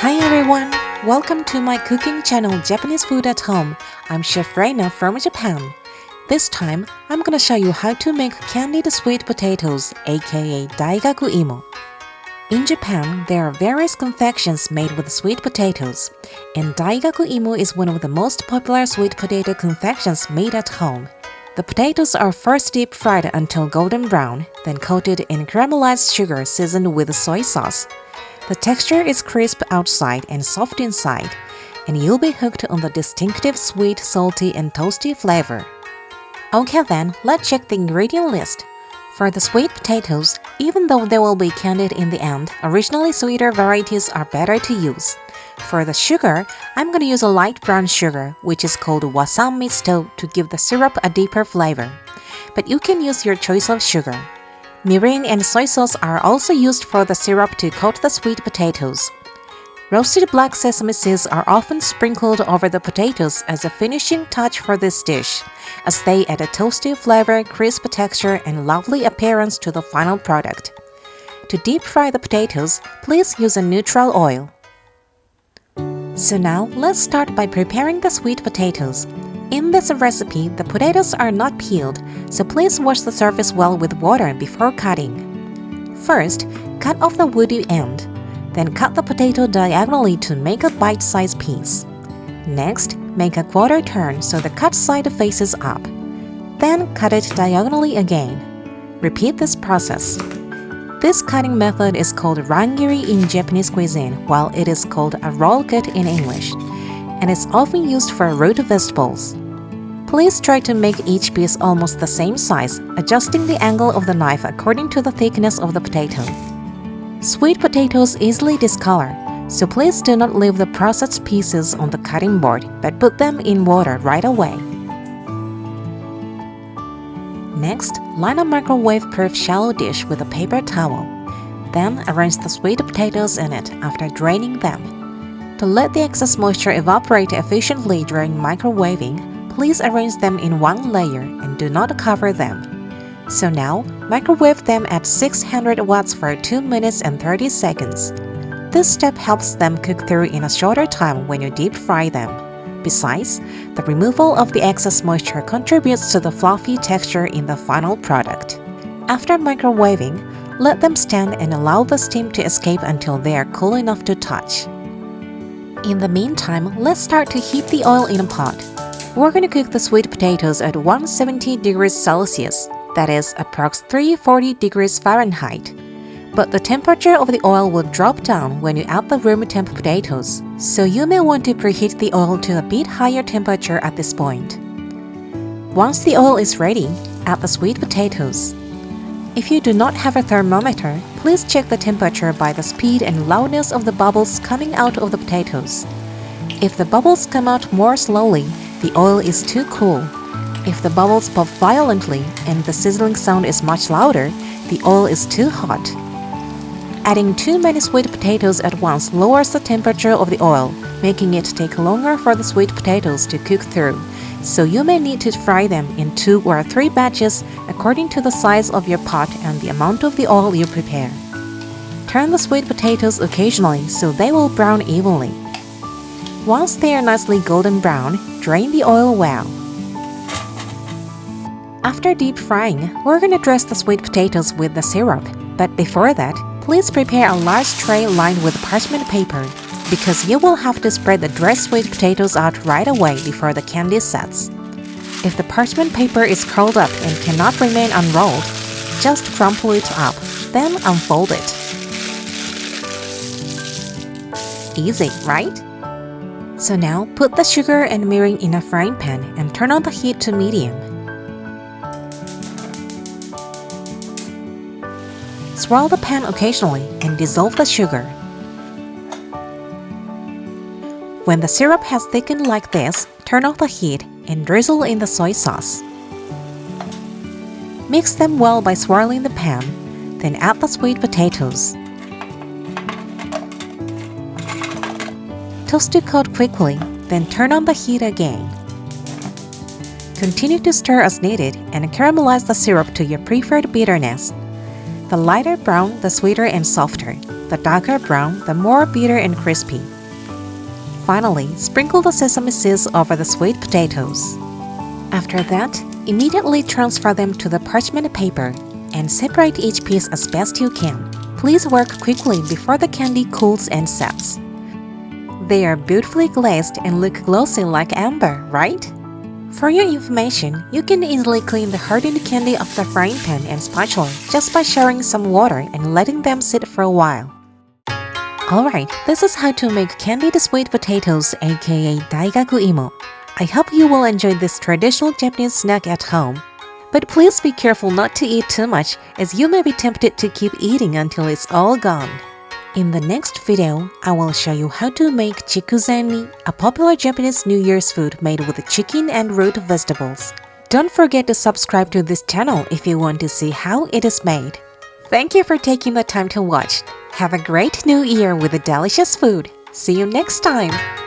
Hi everyone! Welcome to my cooking channel Japanese Food at Home. I'm Chef Reina from Japan. This time, I'm gonna show you how to make candied sweet potatoes, aka Daigaku Imo. In Japan, there are various confections made with sweet potatoes, and Daigaku Imo is one of the most popular sweet potato confections made at home. The potatoes are first deep fried until golden brown, then coated in caramelized sugar seasoned with soy sauce. The texture is crisp outside and soft inside, and you'll be hooked on the distinctive sweet, salty, and toasty flavor. Okay then, let's check the ingredient list. For the sweet potatoes, even though they will be candied in the end, originally sweeter varieties are better to use. For the sugar, I'm going to use a light brown sugar, which is called wasan misto, to give the syrup a deeper flavor. But you can use your choice of sugar. Mirin and soy sauce are also used for the syrup to coat the sweet potatoes. Roasted black sesame seeds are often sprinkled over the potatoes as a finishing touch for this dish, as they add a toasty flavor, crisp texture, and lovely appearance to the final product. To deep fry the potatoes, please use a neutral oil. So now, let's start by preparing the sweet potatoes. In this recipe, the potatoes are not peeled, so please wash the surface well with water before cutting. First, cut off the woody end. Then cut the potato diagonally to make a bite-sized piece. Next, make a quarter turn so the cut side faces up. Then cut it diagonally again. Repeat this process. This cutting method is called rangiri in Japanese cuisine, while it is called a roll cut in English, and is often used for root vegetables. Please try to make each piece almost the same size, adjusting the angle of the knife according to the thickness of the potato. Sweet potatoes easily discolor, so please do not leave the processed pieces on the cutting board, but put them in water right away. Next, line a microwave-proof shallow dish with a paper towel. Then arrange the sweet potatoes in it after draining them. To let the excess moisture evaporate efficiently during microwaving, please arrange them in one layer and do not cover them. So now, microwave them at 600 watts for 2 minutes and 30 seconds. This step helps them cook through in a shorter time when you deep fry them. Besides, the removal of the excess moisture contributes to the fluffy texture in the final product. After microwaving, let them stand and allow the steam to escape until they are cool enough to touch. In the meantime, let's start to heat the oil in a pot. We're going to cook the sweet potatoes at 170 degrees Celsius, that is approx 340 degrees Fahrenheit. But the temperature of the oil will drop down when you add the room temp potatoes, so you may want to preheat the oil to a bit higher temperature at this point. Once the oil is ready, add the sweet potatoes. If you do not have a thermometer, please check the temperature by the speed and loudness of the bubbles coming out of the potatoes. If the bubbles come out more slowly, the oil is too cool. If the bubbles pop violently and the sizzling sound is much louder, the oil is too hot. Adding too many sweet potatoes at once lowers the temperature of the oil, making it take longer for the sweet potatoes to cook through, so you may need to fry them in 2 or 3 batches according to the size of your pot and the amount of the oil you prepare. Turn the sweet potatoes occasionally so they will brown evenly. Once they are nicely golden brown, drain the oil well. After deep frying, we're going to dress the sweet potatoes with the syrup, but before that, please prepare a large tray lined with parchment paper, because you will have to spread the dressed sweet potatoes out right away before the candy sets. If the parchment paper is curled up and cannot remain unrolled, just crumple it up, then unfold it. Easy, right? So now, put the sugar and mirin in a frying pan and turn on the heat to medium. Swirl the pan occasionally and dissolve the sugar. When the syrup has thickened like this, turn off the heat and drizzle in the soy sauce. Mix them well by swirling the pan, then add the sweet potatoes. Toast to coat quickly, then turn on the heat again. Continue to stir as needed and caramelize the syrup to your preferred bitterness. The lighter brown, the sweeter and softer. The darker brown, the more bitter and crispy. Finally, sprinkle the sesame seeds over the sweet potatoes. After that, immediately transfer them to the parchment paper and separate each piece as best you can. Please work quickly before the candy cools and sets. They are beautifully glazed and look glossy like amber, right? For your information, you can easily clean the hardened candy off the frying pan and spatula just by showering some water and letting them sit for a while. Alright, this is how to make candied sweet potatoes, aka daigaku imo. I hope you will enjoy this traditional Japanese snack at home. But please be careful not to eat too much, as you may be tempted to keep eating until it's all gone. In the next video, I will show you how to make chikuzenni, a popular Japanese New Year's food made with chicken and root vegetables. Don't forget to subscribe to this channel if you want to see how it is made. Thank you for taking the time to watch. Have a great new year with delicious food. See you next time!